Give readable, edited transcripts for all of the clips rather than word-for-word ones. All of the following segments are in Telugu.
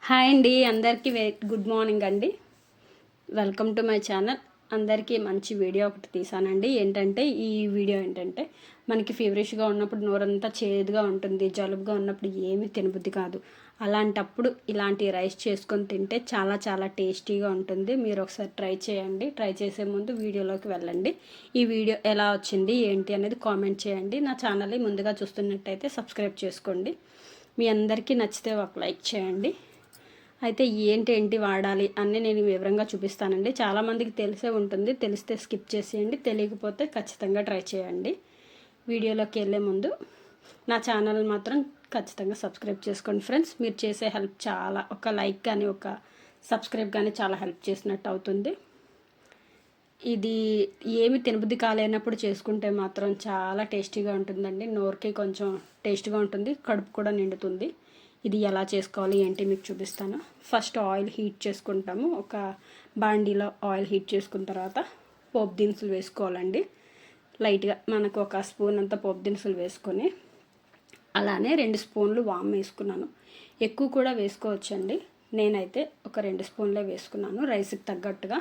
హాయ్ అండి, అందరికీ గుడ్ మార్నింగ్ అండి. Welcome to my channel. అందరికీ మంచి వీడియో ఒకటి తీసానండి. ఈ వీడియో ఏంటంటే మనకి ఫీవరిష్గా ఉన్నప్పుడు నోరంతా చేదుగా ఉంటుంది, జలుబుగా ఉన్నప్పుడు ఏమీ తినబుద్ధి కాదు. అలాంటప్పుడు ఇలాంటి రైస్ చేసుకొని తింటే చాలా చాలా టేస్టీగా ఉంటుంది. మీరు ఒకసారి ట్రై చేయండి. ట్రై చేసే ముందు వీడియోలోకి వెళ్ళండి. ఈ వీడియో ఎలా వచ్చింది ఏంటి అనేది కామెంట్ చేయండి. నా ఛానల్ని ముందుగా చూస్తున్నట్టయితే సబ్స్క్రైబ్ చేసుకోండి. మీ అందరికీ నచ్చితే ఒక లైక్ చేయండి. అయితే ఏంటి వాడాలి అన్నీ నేను వివరంగా చూపిస్తానండి. చాలామందికి తెలిసే ఉంటుంది, తెలిస్తే స్కిప్ చేసేయండి, తెలియకపోతే ఖచ్చితంగా ట్రై చేయండి. వీడియోలోకి వెళ్ళే ముందు నా ఛానల్ మాత్రం ఖచ్చితంగా సబ్స్క్రైబ్ చేసుకోండి ఫ్రెండ్స్. మీరు చేసే హెల్ప్ చాలా, ఒక లైక్ కానీ ఒక సబ్స్క్రైబ్ కానీ చాలా హెల్ప్ చేసినట్టు అవుతుంది. ఇది ఏమి తినబుద్ధి కాలేనప్పుడు చేసుకుంటే మాత్రం చాలా టేస్టీగా ఉంటుందండి. నోరుకి కొంచెం టేస్ట్గా ఉంటుంది, కడుపు కూడా నిండుతుంది. ఇది ఎలా చేసుకోవాలి ఏంటి మీకు చూపిస్తాను. ఫస్ట్ ఆయిల్ హీట్ చేసుకుంటాము. ఒక బాండీలో ఆయిల్ హీట్ చేసుకున్న తర్వాత పోపు దినుసులు వేసుకోవాలండి. లైట్గా మనకు ఒక స్పూన్ అంతా పోపు దినుసులు వేసుకొని, అలానే 2 స్పూన్లు వామ్ వేసుకున్నాను. ఎక్కువ కూడా వేసుకోవచ్చండి. నేనైతే ఒక 2 స్పూన్లే వేసుకున్నాను రైస్కి తగ్గట్టుగా.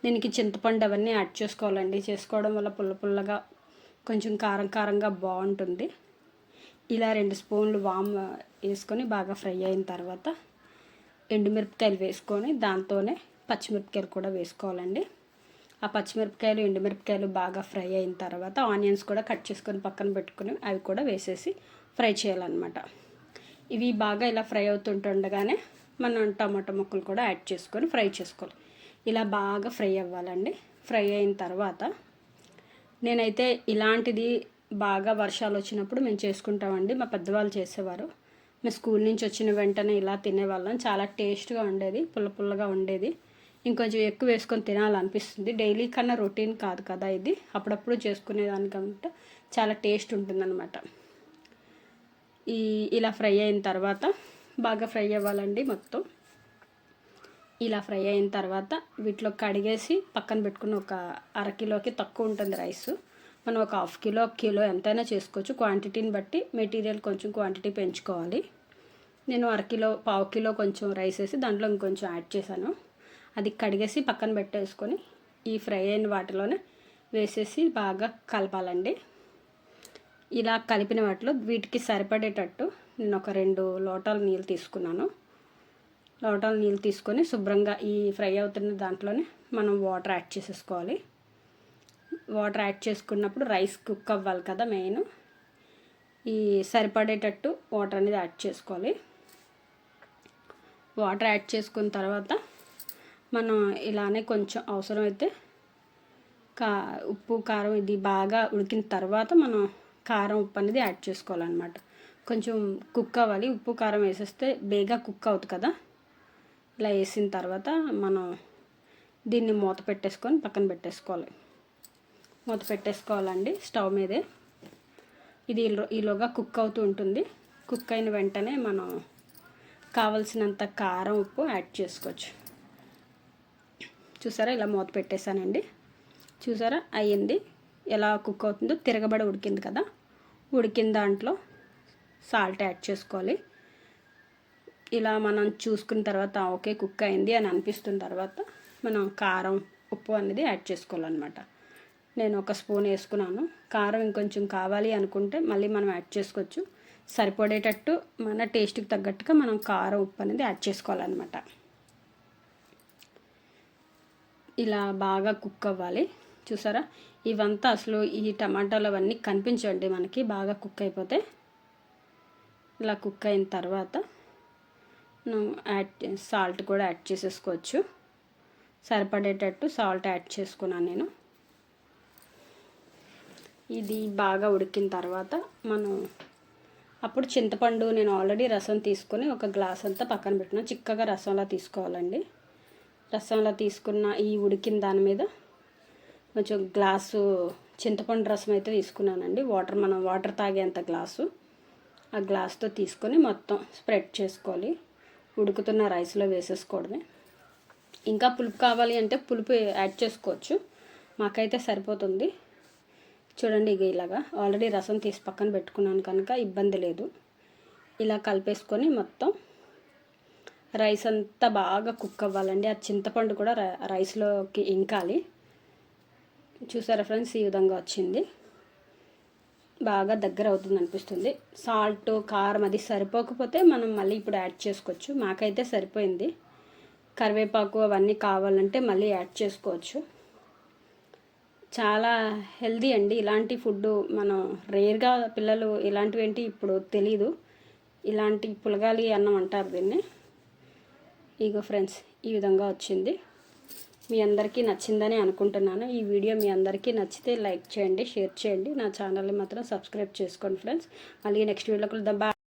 దీనికి చింతపండు అవన్నీ యాడ్ చేసుకోవాలండి. చేసుకోవడం వల్ల పుల్లగా కొంచెం కారంగా బాగుంటుంది. ఇలా 2 స్పూన్లు వామ్ వేసుకొని బాగా ఫ్రై అయిన తర్వాత ఎండుమిరపకాయలు వేసుకొని దాంతోనే పచ్చిమిరపకాయలు కూడా వేసుకోవాలండి. ఆ పచ్చిమిరపకాయలు ఎండుమిరపకాయలు బాగా ఫ్రై అయిన తర్వాత ఆనియన్స్ కూడా కట్ చేసుకొని పక్కన పెట్టుకొని అవి కూడా వేసేసి ఫ్రై చేయాలన్నమాట. ఇవి బాగా ఇలా ఫ్రై అవుతుంటుండగానే మనం టమాటా ముక్కలు కూడా యాడ్ చేసుకొని ఫ్రై చేసుకోవాలి. ఇలా బాగా ఫ్రై అవ్వాలండి. ఫ్రై అయిన తర్వాత నేనైతే ఇలాంటిది బాగా వర్షాలు వచ్చినప్పుడు మేము చేసుకుంటామండి. మా పెద్దవాళ్ళు చేసేవారు. మేము స్కూల్ నుంచి వచ్చిన వెంటనే ఇలా తినేవాళ్ళం. చాలా టేస్ట్గా ఉండేది, పుల్లగా ఉండేది. ఇంకొంచెం ఎక్కువ వేసుకొని తినాలనిపిస్తుంది. డైలీ కన్నా రొటీన్ కాదు కదా ఇది, అప్పుడప్పుడు చేసుకునేదానికంటే చాలా టేస్ట్ ఉంటుందన్నమాట. ఇలా ఫ్రై అయిన తర్వాత బాగా ఫ్రై అవ్వాలండి మొత్తం. ఇలా ఫ్రై అయిన తర్వాత వీటిలో కడిగేసి పక్కన పెట్టుకుని, ఒక అరకిలోకి తక్కువ ఉంటుంది రైసు. మనం ఒక ½ కిలో, కిలో ఎంతైనా చేసుకోవచ్చు. క్వాంటిటీని బట్టి మెటీరియల్ కొంచెం క్వాంటిటీ పెంచుకోవాలి. నేను అరకిలో, ½ కిలో కొంచెం రైస్ వేసి దాంట్లో ఇంకొంచెం యాడ్ చేశాను. అది కడిగేసి పక్కన పెట్టేసుకొని ఈ ఫ్రై అయిన వాటిలోనే వేసేసి బాగా కలపాలండి. ఇలా కలిపిన వాటిలో వీటికి సరిపడేటట్టు నేను ఒక 2 లోటాలు నీళ్ళు తీసుకున్నాను. లోటాలు నీళ్ళు తీసుకొని శుభ్రంగా ఈ ఫ్రై అవుతున్న దాంట్లోనే మనం వాటర్ యాడ్ చేసేసుకోవాలి. వాటర్ యాడ్ చేసుకున్నప్పుడు రైస్ కుక్ అవ్వాలి కదా మెయిన్. ఈ సరిపడేటట్టు వాటర్ అనేది యాడ్ చేసుకోవాలి. వాటర్ యాడ్ చేసుకున్న తర్వాత మనం ఇలానే కొంచెం అవసరమైతే ఉప్పు కారం ఇది బాగా ఉడికిన తర్వాత మనం కారం ఉప్పు అనేది యాడ్ చేసుకోవాలన్నమాట. కొంచెం కుక్ అవ్వాలి. ఉప్పు కారం వేసేస్తే బేగా కుక్ అవుతుంది కదా. ఇలా వేసిన తర్వాత మనం దీన్ని మూత పెట్టేసుకొని పక్కన పెట్టేసుకోవాలి. మూత పెట్టేసుకోవాలండి స్టవ్ మీదే. ఇది ఈలోగా కుక్ అవుతూ ఉంటుంది. కుక్ అయిన వెంటనే మనం కావలసినంత కారం ఉప్పు యాడ్ చేసుకోవచ్చు. చూసారా, ఇలా మూత పెట్టేశానండి. చూసారా అయ్యింది. ఎలా కుక్ అవుతుందో తిరగబడి ఉడికింది కదా. ఉడికిన దాంట్లో సాల్ట్ యాడ్ చేసుకోవాలి. ఇలా మనం చూసుకున్న తర్వాత ఓకే కుక్ అయింది అని అనిపిస్తున్న తర్వాత మనం కారం ఉప్పు అనేది యాడ్ చేసుకోవాలన్నమాట. నేను 1 స్పూన్ వేసుకున్నాను. కారం ఇంకొంచెం కావాలి అనుకుంటే మళ్ళీ మనం యాడ్ చేసుకోవచ్చు. సరిపడేటట్టు మన టేస్ట్కి తగ్గట్టుగా మనం కారం ఉప్పు అనేది యాడ్ చేసుకోవాలన్నమాట. ఇలా బాగా కుక్ అవ్వాలి. చూసారా, ఇవంతా అసలు ఈ టమాటాలు అవన్నీ కనిపించండి మనకి బాగా కుక్ అయిపోతే. ఇలా కుక్ అయిన తర్వాత సాల్ట్ కూడా యాడ్ చేసేసుకోవచ్చు. సరిపడేటట్టు సాల్ట్ యాడ్ చేసుకున్నాను నేను. ఇది బాగా ఉడికిన తర్వాత మనం అప్పుడు చింతపండు నేను ఆల్రెడీ రసం తీసుకొని ఒక గ్లాస్ అంతా పక్కన పెట్టిన చిక్కగా రసంలా తీసుకోవాలండి. రసంలా తీసుకున్న ఈ ఉడికిన దాని మీద కొంచెం గ్లాసు చింతపండు రసం అయితే తీసుకున్నానండి. మనం వాటర్ తాగేంత గ్లాసు, ఆ గ్లాస్తో తీసుకొని మొత్తం స్ప్రెడ్ చేసుకోవాలి. ఉడుకుతున్న రైస్లో వేసేసుకోవడమే. ఇంకా పులుపు కావాలి అంటే పులుపు యాడ్ చేసుకోవచ్చు. మాకైతే సరిపోతుంది. చూడండి, ఇలాగా ఆల్రెడీ రసం తీసి పక్కన పెట్టుకున్నాను కనుక ఇబ్బంది లేదు. ఇలా కలిపేసుకొని మొత్తం రైస్ అంతా బాగా కుక్ అవ్వాలండి. ఆ చింతపండు కూడా రైస్లోకి ఇంకాలి. చూసారా ఫ్రెండ్స్, ఈ విధంగా వచ్చింది. బాగా దగ్గర అవుతుంది అనిపిస్తుంది. సాల్ట్, కారం అది సరిపోకపోతే మనం మళ్ళీ ఇప్పుడు యాడ్ చేసుకోవచ్చు. మాకైతే సరిపోయింది. కరివేపాకు అవన్నీ కావాలంటే మళ్ళీ యాడ్ చేసుకోవచ్చు. చాలా హెల్దీ అండి ఇలాంటి ఫుడ్. మనం రేర్గా పిల్లలు ఇలాంటివి ఏంటి ఇప్పుడు తెలీదు. ఇలాంటి పులగాలి అన్నం అంటారు దీన్ని. ఇగో ఫ్రెండ్స్, ఈ విధంగా వచ్చింది. మీ అందరికీ నచ్చిందని అనుకుంటున్నాను. ఈ వీడియో మీ అందరికీ నచ్చితే లైక్ చేయండి, షేర్ చేయండి. నా ఛానల్ని మాత్రం సబ్స్క్రైబ్ చేసుకోండి ఫ్రెండ్స్. మళ్ళీ నెక్స్ట్ వీడియోలో కలుద్దాం.